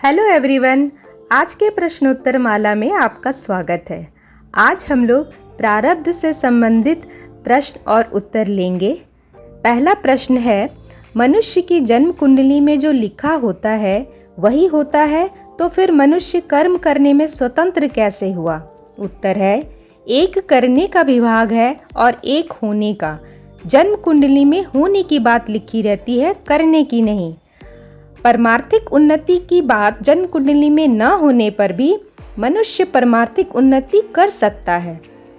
Hello everyone, आज के प्रश्नोत्तर माला में आपका स्वागत है। आज हम लोग प्रारब्ध से संबंधित प्रश्न और उत्तर लेंगे। पहला प्रश्न है, मनुष्य की जन्म कुंडली में जो लिखा होता है वही होता है, तो फिर मनुष्य कर्म करने में स्वतंत्र कैसे हुआ? उत्तर है, एक करने का विभाग है और एक होने का। जन्म कुंडली में होने की बात लिखी रहती है, करने की नहीं। परमार्थिक उन्नति की बात जन्म कुंडली में न होने पर भी मनुष्य परमार्थिक उन्नति कर सकता है।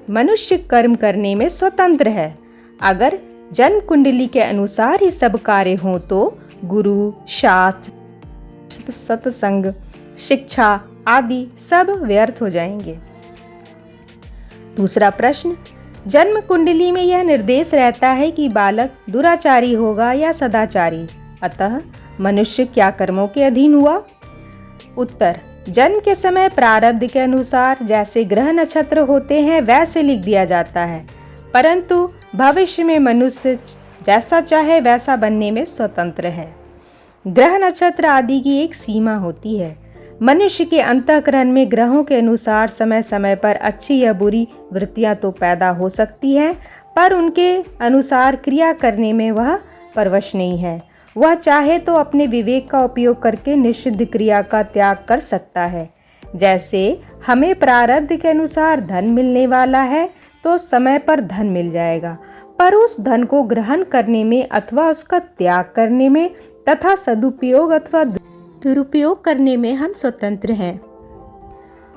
मनुष्य कर्म करने में स्वतंत्र है। अगर जन्म कुंडली के अनुसार ही सब कार्य हों तो गुरु, शास्त्र, सत्संग, शिक्षा आदि सब व्यर्थ हो जाएंगे। दूसरा प्रश्न, जन्म कुंडली में यह निर्देश रहता है कि बालक दुराचारी होगा या सदाचारी, अतः मनुष्य क्या कर्मों के अधीन हुआ? उत्तर, जन्म के समय प्रारब्ध के अनुसार जैसे ग्रह नक्षत्र होते हैं वैसे लिख दिया जाता है, परंतु भविष्य में मनुष्य जैसा चाहे वैसा बनने में स्वतंत्र है। ग्रह नक्षत्र आदि की एक सीमा होती है। मनुष्य के अंतःकरण में ग्रहों के अनुसार समय समय पर अच्छी या बुरी वृत्तियां तो पैदा हो सकती हैं, पर उनके अनुसार क्रिया करने में वह परवश नहीं है। वह चाहे तो अपने विवेक का उपयोग करके निषिद्ध क्रिया का त्याग कर सकता है। जैसे हमें प्रारब्ध के अनुसार धन मिलने वाला है तो समय पर धन मिल जाएगा, पर उस धन को ग्रहण करने में अथवा उसका त्याग करने में तथा सदुपयोग अथवा दुरुपयोग करने में हम स्वतंत्र हैं।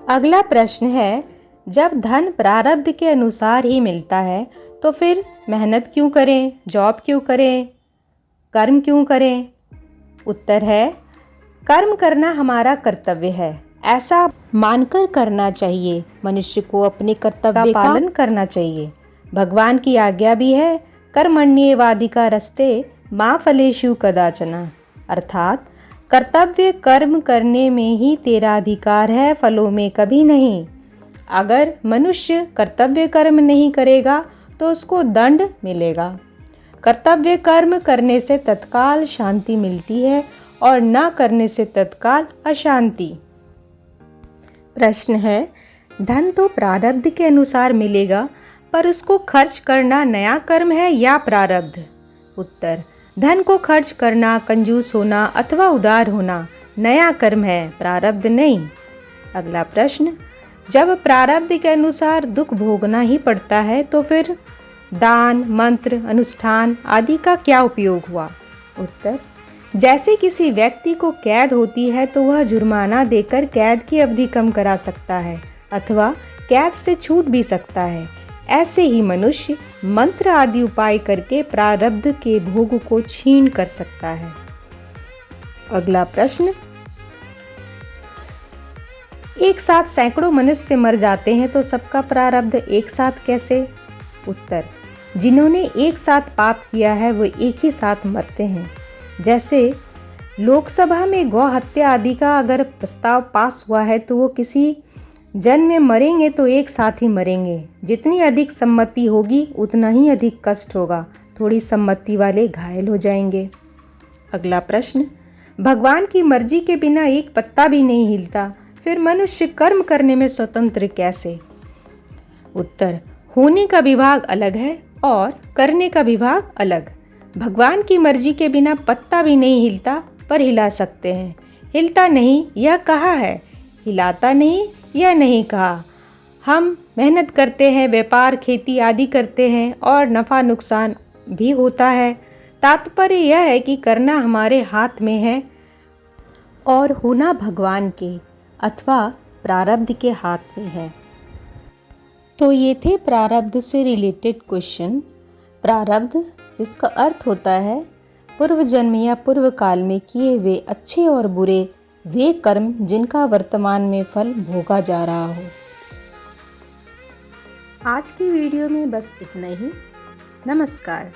अगला प्रश्न है, जब धन प्रारब्ध के अनुसार ही मिलता है तो फिर मेहनत क्यों करें, जॉब क्यों करें, कर्म क्यों करें? उत्तर है, कर्म करना हमारा कर्तव्य है, ऐसा मानकर करना चाहिए। मनुष्य को अपने कर्तव्य का पालन करना चाहिए। भगवान की आज्ञा भी है, कर्मण्येवाधिकारस्ते मा फलेषु कदाचन, अर्थात कर्तव्य कर्म करने में ही तेरा अधिकार है, फलों में कभी नहीं। अगर मनुष्य कर्तव्य कर्म नहीं करेगा तो उसको दंड मिलेगा। कर्तव्य कर्म करने से तत्काल शांति मिलती है और न करने से तत्काल अशांति। प्रश्न है, धन तो प्रारब्ध के अनुसार मिलेगा, पर उसको खर्च करना नया कर्म है या प्रारब्ध? उत्तर, धन को खर्च करना, कंजूस होना अथवा उदार होना नया कर्म है, प्रारब्ध नहीं। अगला प्रश्न, जब प्रारब्ध के अनुसार दुख भोगना ही पड़ता है तो फिर दान, मंत्र, अनुष्ठान आदि का क्या उपयोग हुआ? उत्तर, जैसे किसी व्यक्ति को कैद होती है तो वह जुर्माना देकर कैद की अवधि कम करा सकता है अथवा कैद से छूट भी सकता है, ऐसे ही मनुष्य मंत्र आदि उपाय करके प्रारब्ध के भोग को छीन कर सकता है। अगला प्रश्न, एक साथ सैकड़ों मनुष्य मर जाते हैं तो सबका प्रारब्ध एक साथ कैसे? उत्तर, जिन्होंने एक साथ पाप किया है वो एक ही साथ मरते हैं। जैसे लोकसभा में गौ हत्या आदि का अगर प्रस्ताव पास हुआ है तो वो किसी जन्म में मरेंगे तो एक साथ ही मरेंगे। जितनी अधिक सम्मति होगी उतना ही अधिक कष्ट होगा, थोड़ी सम्मति वाले घायल हो जाएंगे। अगला प्रश्न, भगवान की मर्जी के बिना एक पत्ता भी नहीं हिलता, फिर मनुष्य कर्म करने में स्वतंत्र कैसे? उत्तर, होने का विभाग अलग है और करने का विभाग अलग। भगवान की मर्जी के बिना पत्ता भी नहीं हिलता, पर हिला सकते हैं। हिलता नहीं यह कहा है, हिलाता नहीं यह नहीं कहा। हम मेहनत करते हैं, व्यापार खेती आदि करते हैं और नफ़ा नुकसान भी होता है। तात्पर्य यह है कि करना हमारे हाथ में है और होना भगवान के अथवा प्रारब्ध के हाथ में है। तो ये थे प्रारब्ध से रिलेटेड क्वेश्चन। प्रारब्ध जिसका अर्थ होता है पूर्व जन्म या पूर्व काल में किए हुए अच्छे और बुरे वे कर्म जिनका वर्तमान में फल भोगा जा रहा हो। आज की वीडियो में बस इतना ही। नमस्कार।